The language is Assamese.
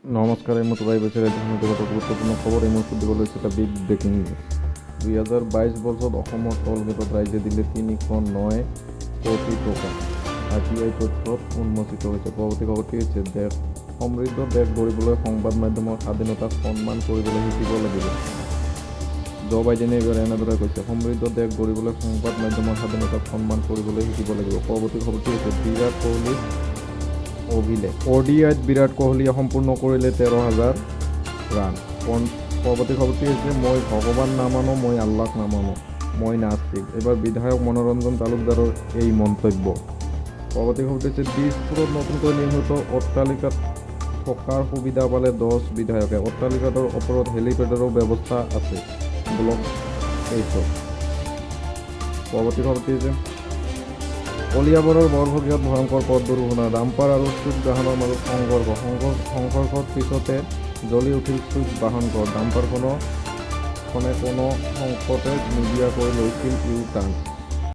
নমস্কাৰ, এই মুহূৰ্তে পাইছে ৰাজ্যখনৰ এটা গুৰুত্বপূৰ্ণ খবৰ। এই মুহূৰ্তে দিব লৈছে এটা বিগ ব্ৰেকিং নিউজ। 2022 বৰ্ষত অসমৰ টল গেটত ৰাইজে দিলে 309 কোটি টকা। RTI তথ্যত উন্মোচিত হৈছে। পৰৱৰ্তী খবৰটি হৈছে দেশ সমৃদ্ধ দেশ গঢ়িবলৈ সংবাদ মাধ্যমৰ স্বাধীনতাক সন্মান কৰিবলৈ শিকিব লাগিব। জো বাইডেনে এইবাৰ এনেদৰে কৈছে, সমৃদ্ধ দেশ গঢ়িবলৈ সংবাদ মাধ্যমৰ স্বাধীনতাক সন্মান কৰিবলৈ শিকিব লাগিব। পৰৱৰ্তী খবৰটি হৈছে বিৰাট কোহলি অভিলেখ। ODIত বিৰাট কোহলিয়ে সম্পূৰ্ণ কৰিলে 13,000 ৰান। পৰৱৰ্তী খবৰটি হৈছে মই ভগৱান নামানো, মই আল্লাহক নামানো, মই নাস্তিক। এইবাৰ বিধায়ক মনোৰঞ্জন তালুকদাৰৰ এই মন্তব্য। পৰৱৰ্তী খবৰটি হৈছে দিছপুৰত নতুনকৈ নিৰ্মিত অট্টালিকাত থকাৰ সুবিধা পালে 10 বিধায়কে। অট্টালিকাটোৰ ওপৰত হেলিপেডৰো ব্যৱস্থা আছে ব্লক 8। পৰৱৰ্তী খবৰটি হৈছে কলিয়াবৰৰ বৰভগীয়াত ভয়ংকৰ পথ দুৰ্ঘটনা। ডাম্পাৰ আৰু চুইফ্ট বাহনৰ মাজত সংঘৰ্ষৰ পিছতে জ্বলি উঠিল চুইফ্ট বাহনখন। ডাম্পাৰখনে কোনো সংকটে নিদিয়াকৈ লৈছিল ইউ টাৰ্ণ।